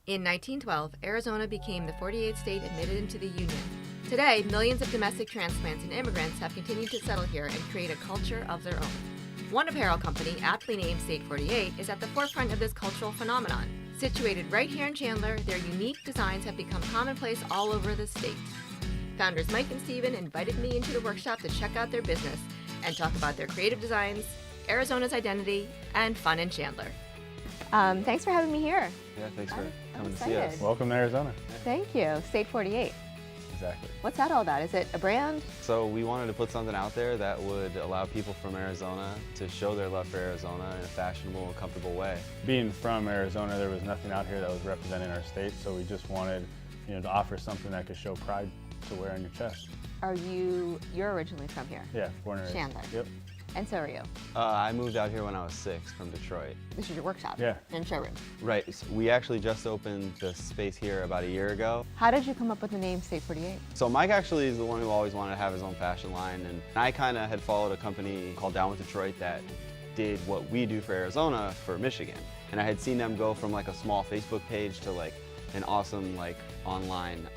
In 1912, Arizona became the 48th state admitted into the Union. Today, millions of domestic transplants and immigrants have continued to settle here and create a culture of their own. One apparel company, aptly named State 48, is at the forefront of this cultural phenomenon. Situated right here in Chandler, their unique designs have become commonplace all over the state. Founders Mike and Steven invited me into the workshop to check out their business and talk about their creative designs, Arizona's identity, and fun in Chandler. Thanks for having me here. Yeah, thanks for coming to see excited. us. Welcome to Arizona. Thank you. State 48. Exactly. What's that all about? Is it a brand? So we wanted to put something out there that would allow people from Arizona to show their love for Arizona in a fashionable and comfortable way. Being from Arizona, there was nothing out here that was representing our state, so we just wanted, to offer something that could show pride to wear on your chest. You're originally from here? Yeah, born and raised. Chandler. Yep. And so are you? I moved out here when I was 6 from Detroit. This is your workshop? Yeah. And showroom? Right. So we actually just opened the space here about a year ago. How did you come up with the name State 48? So Mike actually is the one who always wanted to have his own fashion line, and I kind of had followed a company called Down with Detroit that did what we do for Arizona for Michigan. And I had seen them go from like a small Facebook page to like an awesome like online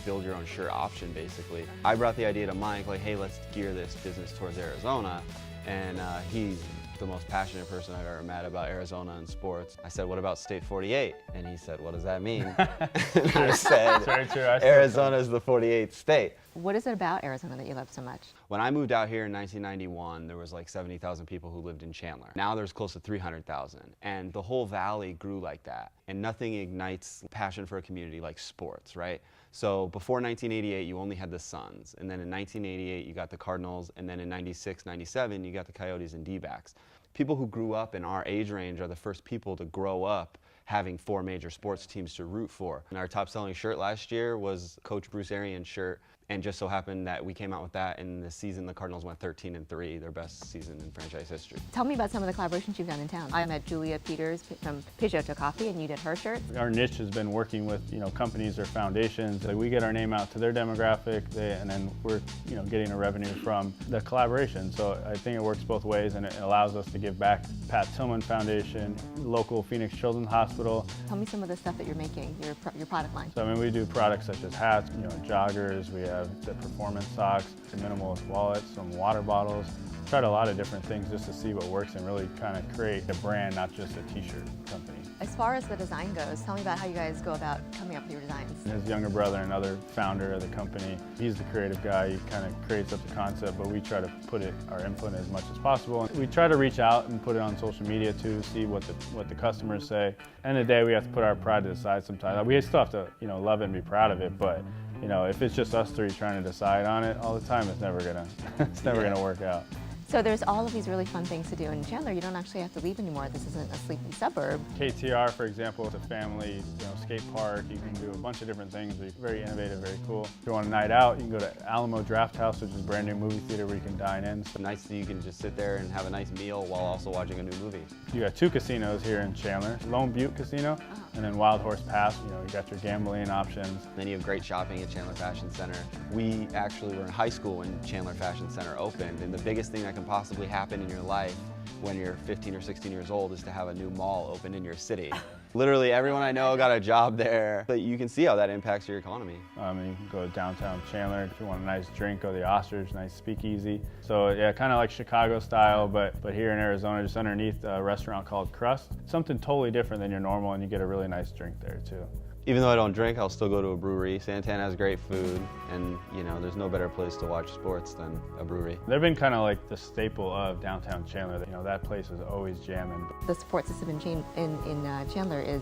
build your own shirt option basically. I brought the idea to Mike, like, hey, let's gear this business towards Arizona. And he's the most passionate person I've ever met about Arizona and sports. I said, what about State 48? And he said, what does that mean? And I said, Very true. Arizona's the 48th state. What is it about Arizona that you love so much? When I moved out here in 1991, there was like 70,000 people who lived in Chandler. Now there's close to 300,000. And the whole valley grew like that. And nothing ignites passion for a community like sports, right? So before 1988, you only had the Suns. And then in 1988, you got the Cardinals. And then in 96, 97, you got the Coyotes and D-backs. People who grew up in our age range are the first people to grow up having 4 major sports teams to root for. And our top selling shirt last year was Coach Bruce Arians' shirt. And just so happened that we came out with that in the season the Cardinals went 13-3, their best season in franchise history. Tell me about some of the collaborations you've done in town. I met Julia Peters from Pidgeotto Coffee, and you did her shirt. Our niche has been working with companies or foundations. Like, we get our name out to their demographic, and then we're getting a revenue from the collaboration. So I think it works both ways, and it allows us to give back. Pat Tillman Foundation, local Phoenix Children's Hospital. Tell me some of the stuff that you're making, your product line. So we do products such as hats, joggers. We have the performance socks, the minimalist wallets, some water bottles. Tried a lot of different things just to see what works and really kind of create a brand, not just a t-shirt company. As far as the design goes, tell me about how you guys go about coming up with your designs. His younger brother, another founder of the company, he's the creative guy. He kind of creates up the concept, but we try to put our input as much as possible. And we try to reach out and put it on social media too, see what the customers say. End of the day, we have to put our pride to the side sometimes. We still have to love it and be proud of it, but if it's just us three trying to decide on it all the time, it's never gonna work out. So there's all of these really fun things to do in Chandler. You don't actually have to leave anymore. This isn't a sleepy suburb. KTR, for example, is a family skate park. You can do a bunch of different things. Very innovative, very cool. If you want a night out, you can go to Alamo Draft House, which is a brand new movie theater where you can dine in. It's nice that you can just sit there and have a nice meal while also watching a new movie. You got 2 casinos here in Chandler, Lone Butte Casino, and then Wild Horse Pass. You got your gambling options. Then you have great shopping at Chandler Fashion Center. We actually were in high school when Chandler Fashion Center opened, and the biggest thing that can possibly happen in your life when you're 15 or 16 years old is to have a new mall open in your city. Literally everyone I know got a job there. But you can see how that impacts your economy. You can go to downtown Chandler. If you want a nice drink, go to the Ostrich, nice speakeasy. So yeah, kind of like Chicago style, but here in Arizona, just underneath a restaurant called Crust. Something totally different than your normal, and you get a really nice drink there too. Even though I don't drink, I'll still go to a brewery. Santana has great food, and there's no better place to watch sports than a brewery. They've been kind of like the staple of downtown Chandler. That place is always jamming. The support system in Chandler is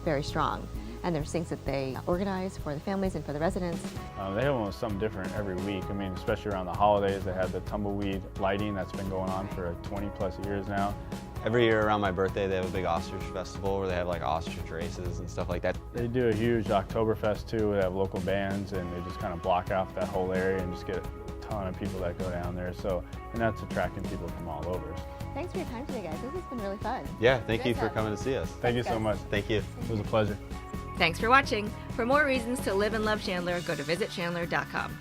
very strong, and there's things that they organize for the families and for the residents. They have almost something different every week. Especially around the holidays, they have the tumbleweed lighting that's been going on for 20+ years now. Every year around my birthday, they have a big ostrich festival where they have like ostrich races and stuff like that. They do a huge Oktoberfest too. They have local bands, and they just kind of block off that whole area and just get a ton of people that go down there. And that's attracting people from all over. Thanks for your time today, guys. This has been really fun. Yeah, thank you for coming to see us. Thank you so much. Thank you. It was a pleasure. Thanks for watching. For more reasons to live and love Chandler, go to visitchandler.com.